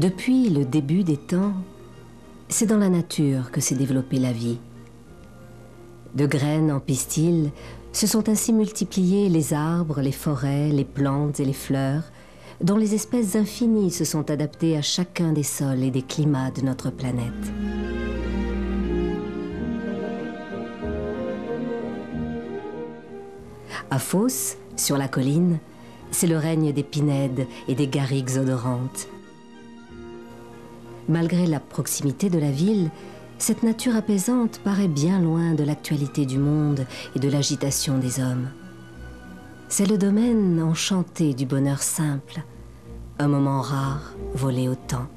Depuis le début des temps, c'est dans la nature que s'est développée la vie. De graines en pistil, se sont ainsi multipliés les arbres, les forêts, les plantes et les fleurs, dont les espèces infinies se sont adaptées à chacun des sols et des climats de notre planète. À Fos, sur la colline, c'est le règne des pinèdes et des garrigues odorantes. Malgré la proximité de la ville, cette nature apaisante paraît bien loin de l'actualité du monde et de l'agitation des hommes. C'est le domaine enchanté du bonheur simple, un moment rare, volé au temps.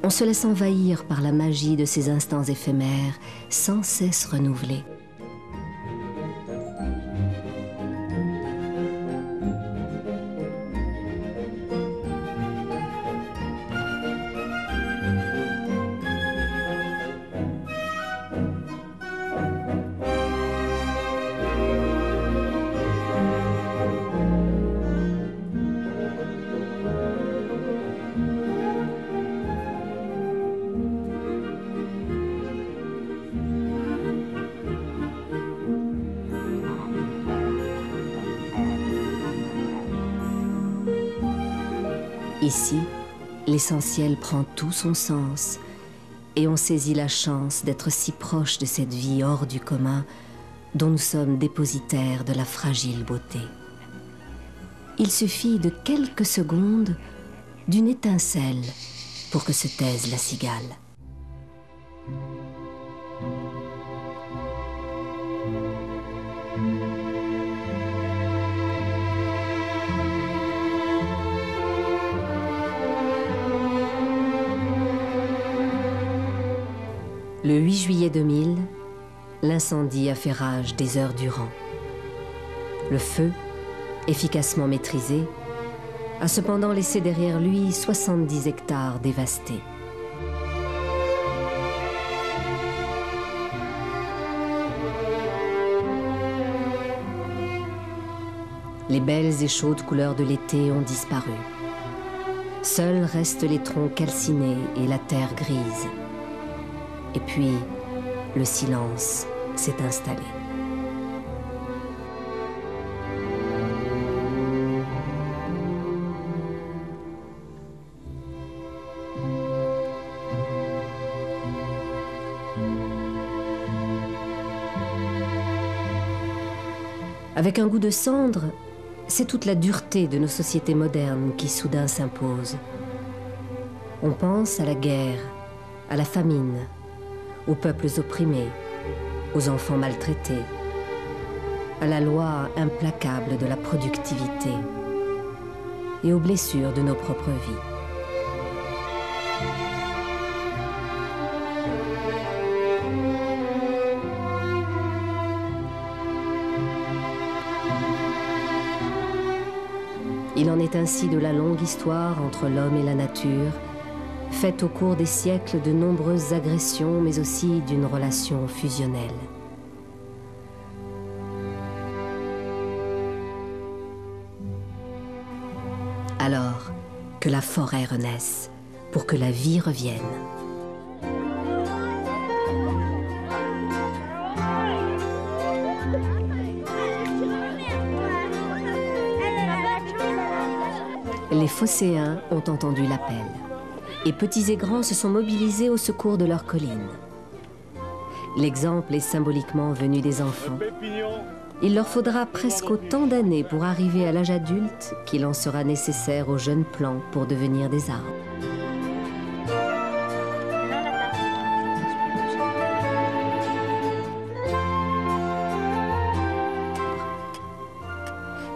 On se laisse envahir par la magie de ces instants éphémères, sans cesse renouvelés. Ici, l'essentiel prend tout son sens et on saisit la chance d'être si proche de cette vie hors du commun dont nous sommes dépositaires de la fragile beauté. Il suffit de quelques secondes, d'une étincelle, pour que se taise la cigale. Le 8 juillet 2000, l'incendie a fait rage des heures durant. Le feu, efficacement maîtrisé, a cependant laissé derrière lui 70 hectares dévastés. Les belles et chaudes couleurs de l'été ont disparu. Seuls restent les troncs calcinés et la terre grise. Et puis, le silence s'est installé. Avec un goût de cendre, c'est toute la dureté de nos sociétés modernes qui soudain s'impose. On pense à la guerre, à la famine, aux peuples opprimés, aux enfants maltraités, à la loi implacable de la productivité et aux blessures de nos propres vies. Il en est ainsi de la longue histoire entre l'homme et la nature, faite au cours des siècles de nombreuses agressions, mais aussi d'une relation fusionnelle. Alors, que la forêt renaisse, pour que la vie revienne. Les Phocéens ont entendu l'appel. Et petits et grands se sont mobilisés au secours de leur colline. L'exemple est symboliquement venu des enfants. Il leur faudra presque autant d'années pour arriver à l'âge adulte qu'il en sera nécessaire aux jeunes plants pour devenir des arbres.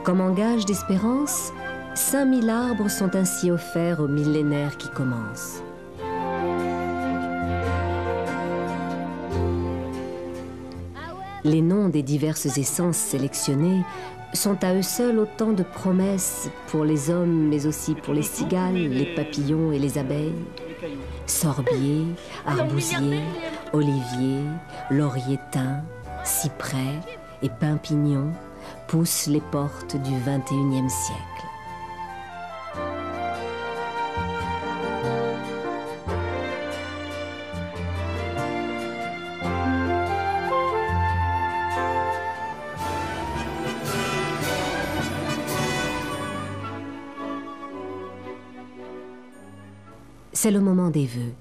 Comme en gage d'espérance, 5000 arbres sont ainsi offerts au millénaire qui commence. Les noms des diverses essences sélectionnées sont à eux seuls autant de promesses pour les hommes, mais aussi pour les cigales, les papillons et les abeilles. Sorbier, arbousier, olivier, laurier thym, cyprès et pin pignon poussent les portes du XXIe siècle. C'est le moment des vœux.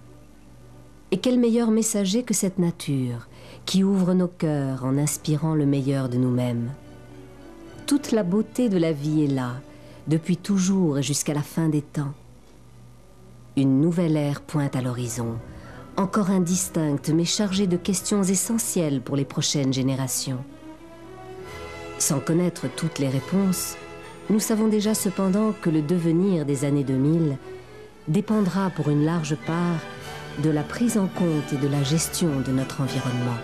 Et quel meilleur messager que cette nature qui ouvre nos cœurs en inspirant le meilleur de nous-mêmes. Toute la beauté de la vie est là, depuis toujours et jusqu'à la fin des temps. Une nouvelle ère pointe à l'horizon, encore indistincte mais chargée de questions essentielles pour les prochaines générations. Sans connaître toutes les réponses, nous savons déjà cependant que le devenir des années 2000 dépendra pour une large part de la prise en compte et de la gestion de notre environnement.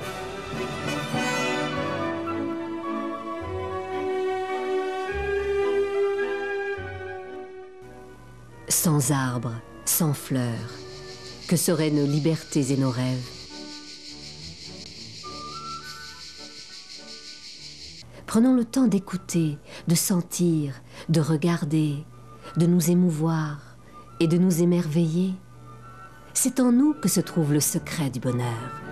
Sans arbres, sans fleurs, que seraient nos libertés et nos rêves? Prenons le temps d'écouter, de sentir, de regarder, de nous émouvoir et de nous émerveiller. C'est en nous que se trouve le secret du bonheur.